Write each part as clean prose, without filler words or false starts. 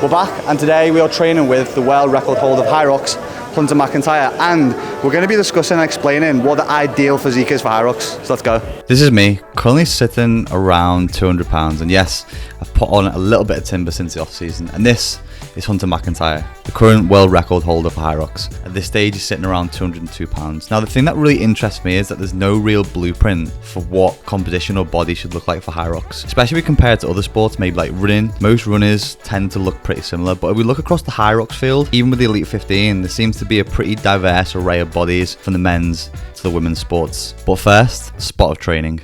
We're back, and today we are training with the world record holder of HYROX, Hunter McIntyre, and we're going to be discussing and explaining what the ideal physique is for HYROX. So let's go. This is me, currently sitting around 200 pounds, and yes, I've put on a little bit of timber since the off season, and this is Hunter McIntyre, the current world record holder for HYROX. At this stage, he's sitting around 202 pounds. Now, the thing that really interests me is that there's no real blueprint for what composition or body should look like for HYROX, especially compared to other sports, maybe like running. Most runners tend to look pretty similar, but if we look across the HYROX field, even with the Elite 15, there seems to be a pretty diverse array of bodies from the men's to the women's sports. But first, spot of training.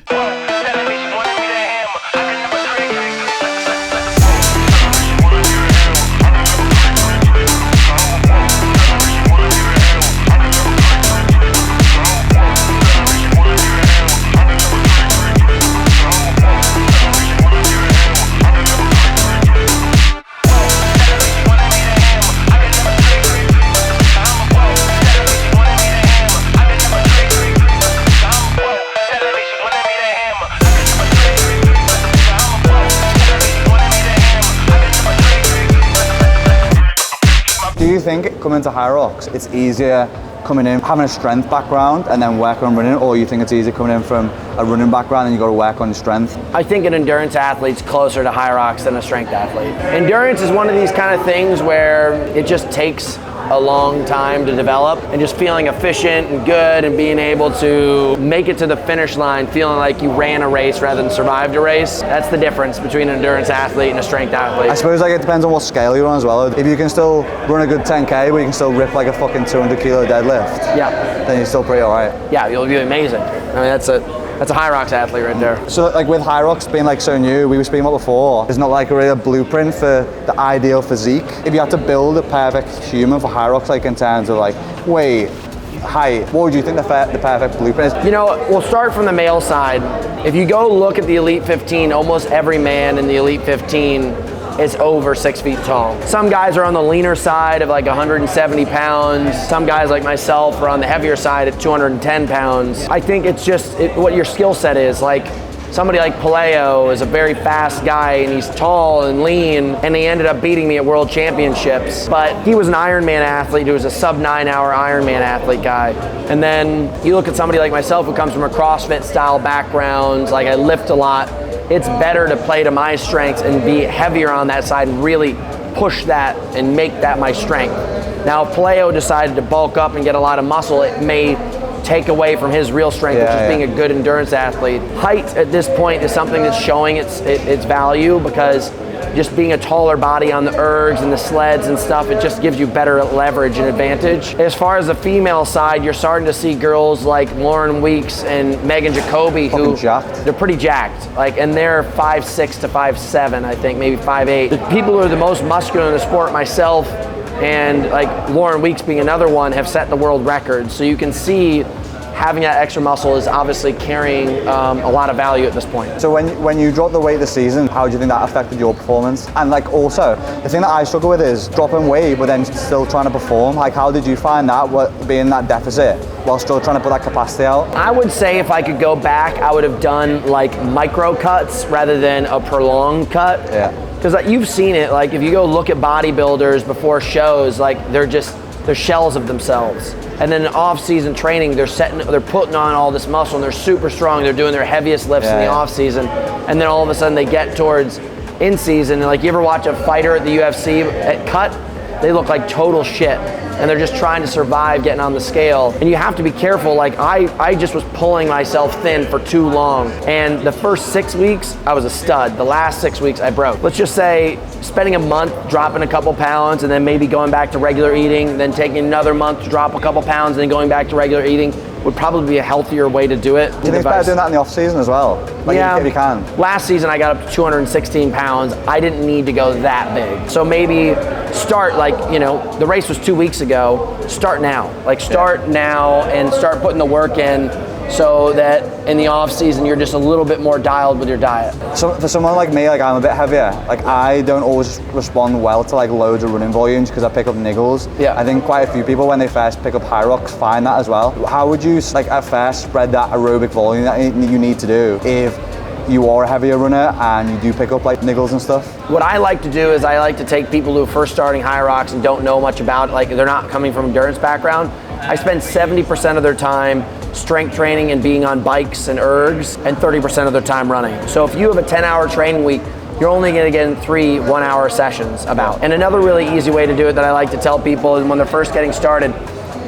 Do you think coming to HYROX, it's easier coming in having a strength background and then working on running, or you think it's easier coming in from a running background and you got to work on your strength? I think an endurance athlete's closer to HYROX than a strength athlete. Endurance is one of these kind of things where it just takes a long time to develop, and just feeling efficient and good and being able to make it to the finish line feeling like you ran a race rather than survived a race. That's the difference between an endurance athlete and a strength athlete. I suppose like it depends on what scale you're on as well. If you can still run a good 10K, but you can still rip like a fucking 200 kilo deadlift, then you're still pretty alright. Yeah, you'll be amazing. I mean, that's a HYROX athlete right there. So like with HYROX being like so new, we were speaking about before, there's not like a real blueprint for the ideal physique. If you had to build a perfect human for HYROX, like in terms of like weight, height, what would you think the perfect blueprint is? You know, we'll start from the male side. If you go look at the Elite 15, almost every man in the Elite 15 is over 6 feet tall. Some guys are on the leaner side of like 170 pounds. Some guys like myself are on the heavier side at 210 pounds. I think it's just what your skill set is. Like somebody like Paleo is a very fast guy and he's tall and lean, and he ended up beating me at world championships. But he was an Ironman athlete who was a sub 9 hour Ironman athlete guy. And then you look at somebody like myself who comes from a CrossFit style background, like I lift a lot. It's better to play to my strengths and be heavier on that side and really push that and make that my strength. Now, if Paleo decided to bulk up and get a lot of muscle, it may take away from his real strength, which is being a good endurance athlete. Height at this point is something that's showing its value, because just being a taller body on the ergs and the sleds and stuff, it just gives you better leverage and advantage. As far as the female side, you're starting to see girls like Lauren Weeks and Megan Jacoby who they're pretty jacked. Like, and they're 5'6" to 5'7", I think, maybe 5'8". The people who are the most muscular in the sport, myself and like Lauren Weeks being another one, have set the world record. So you can see having that extra muscle is obviously carrying a lot of value at this point. So when you dropped the weight this season, how do you think that affected your performance? And like also, the thing that I struggle with is dropping weight but then still trying to perform. Like, how did you find that, being in that deficit while still trying to put that capacity out? I would say if I could go back, I would have done like micro cuts rather than a prolonged cut. Yeah. Because like, you've seen it, like if you go look at bodybuilders before shows, like they're shells of themselves. And then in off-season training, they're putting on all this muscle and they're super strong. They're doing their heaviest lifts in the off-season, and then all of a sudden they get towards in-season. And like, you ever watch a fighter at the UFC at cut? They look like total shit, and they're just trying to survive getting on the scale. And you have to be careful. Like I just was pulling myself thin for too long, and the first 6 weeks I was a stud. The last 6 weeks I broke. Let's just say spending a month dropping a couple pounds and then maybe going back to regular eating, then taking another month to drop a couple pounds and then going back to regular eating would probably be a healthier way to do it. Do you think it's better doing that in the off season as well? Like, yeah, if you can. Last season I got up to 216 pounds. I didn't need to go that big. So maybe start like, the race was 2 weeks ago. Start now. Like start now and start putting the work in, so that in the off season you're just a little bit more dialed with your diet. So for someone like me, like I'm a bit heavier, like I don't always respond well to like loads of running volumes because I pick up niggles. Yeah. I think quite a few people when they first pick up HYROX find that as well. How would you like at first spread that aerobic volume that you need to do if you are a heavier runner and you do pick up like niggles and stuff? What I like to do is I like to take people who are first starting HYROX and don't know much about it, like they're not coming from endurance background. I spend 70% of their time strength training and being on bikes and ergs, and 30% of their time running. So if you have a 10-hour training week, you're only gonna get in 3 1-hour sessions about. And another really easy way to do it that I like to tell people is when they're first getting started,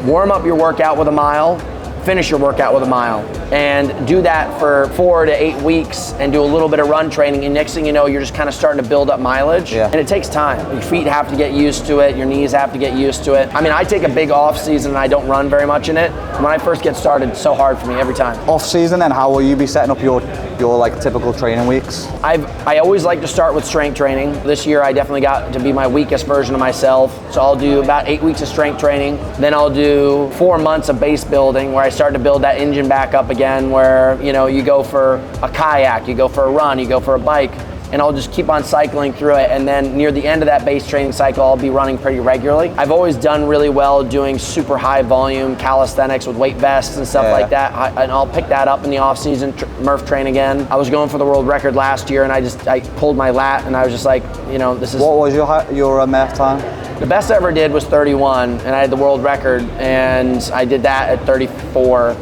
warm up your workout with a mile, finish your workout with a mile, and do that for 4 to 8 weeks and do a little bit of run training, and next thing you know, you're just kind of starting to build up mileage. And it takes time. Your feet have to get used to it, your knees have to get used to it. I mean, I take a big off season and I don't run very much in it. When I first get started, it's so hard for me every time. Off season, then how will you be setting up your like typical training weeks? I always like to start with strength training. This year I definitely got to be my weakest version of myself. So I'll do about 8 weeks of strength training. Then I'll do 4 months of base building where I start to build that engine back up again, where you go for a kayak, you go for a run, you go for a bike, and I'll just keep on cycling through it. And then near the end of that base training cycle, I'll be running pretty regularly. I've always done really well doing super high volume calisthenics with weight vests and stuff like that. And I'll pick that up in the off season, Murph train again. I was going for the world record last year and I pulled my lat and I was just like, this is. What was your Murph time? The best I ever did was 31 and I had the world record and I did that at 34.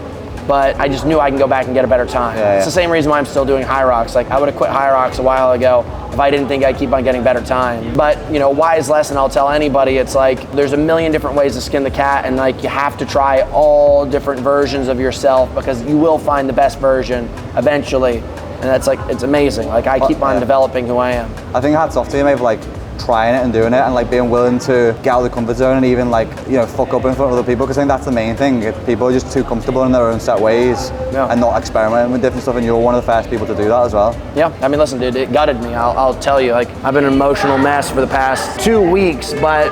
But I just knew I can go back and get a better time. It's the same reason why I'm still doing HYROX. Like I would have quit HYROX a while ago if I didn't think I'd keep on getting better time. But wise lesson I'll tell anybody, it's like there's a million different ways to skin the cat, and like you have to try all different versions of yourself because you will find the best version eventually. And that's like, it's amazing. Like I keep on developing who I am. I think hats off to you, mate, for like trying it and doing it and like being willing to get out of the comfort zone and even like fuck up in front of other people, because I think that's the main thing. People are just too comfortable in their own set ways and not experimenting with different stuff, and you're one of the first people to do that as well. Yeah, I mean, listen, dude, it gutted me. I'll tell you, like I've been an emotional mess for the past 2 weeks, but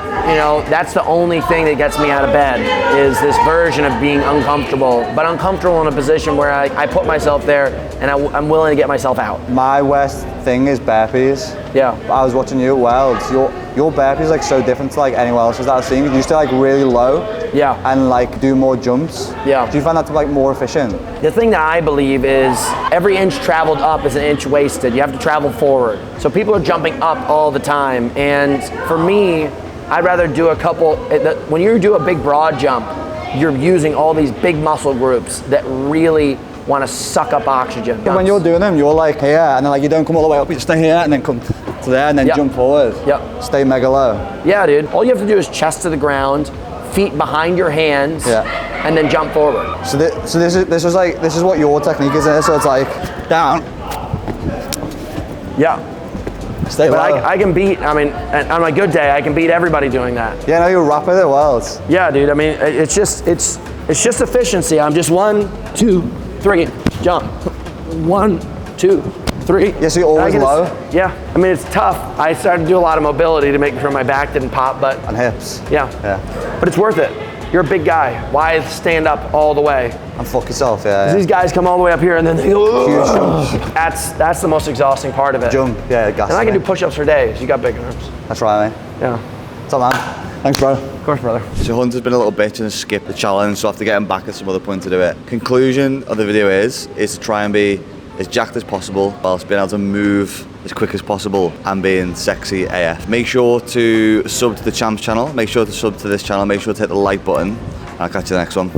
that's the only thing that gets me out of bed is this version of being uncomfortable, but uncomfortable in a position where I put myself there and I'm willing to get myself out. My worst thing is burpees. I was watching you at Worlds. Your burpees is like so different to like anyone else's that I've seen. You used to like really low and like do more jumps. Do you find that to be like more efficient? The thing that I believe is every inch traveled up is an inch wasted. You have to travel forward. So people are jumping up all the time, and for me, I'd rather do a couple. When you do a big broad jump, you're using all these big muscle groups that really want to suck up oxygen. When you're doing them, you're like here, and then like you don't come all the way up, you just stay here and then come to there and then jump forward. Stay mega low. Yeah, dude. All you have to do is chest to the ground, feet behind your hands, and then jump forward. So this is what your technique is here. So it's like down. Stay low. But I can beat. I mean, on my good day, I can beat everybody doing that. Yeah, no, you're rapid at Worlds. Yeah, dude. I mean, it's just efficiency. I'm just 1, 2, 3, jump. 1, 2, 3. Yeah, so you're always low? I mean, it's tough. I started to do a lot of mobility to make sure my back didn't pop, but. And hips. Yeah. But it's worth it. You're a big guy. Why stand up all the way? And fuck yourself, These guys come all the way up here and then they go, that's the most exhausting part of it. Jump, gas. And I can do push-ups for days. You got big arms. That's right, mate. What's up, man? Thanks, bro. Of course, brother. So Hunter's been a little bitch and skipped the challenge, so I have to get him back at some other point to do it. Conclusion of the video is to try and be as jacked as possible whilst being able to move as quick as possible and being sexy AF. Make sure to sub to the Champs channel, make sure to sub to this channel, make sure to hit the like button, and I'll catch you in the next one.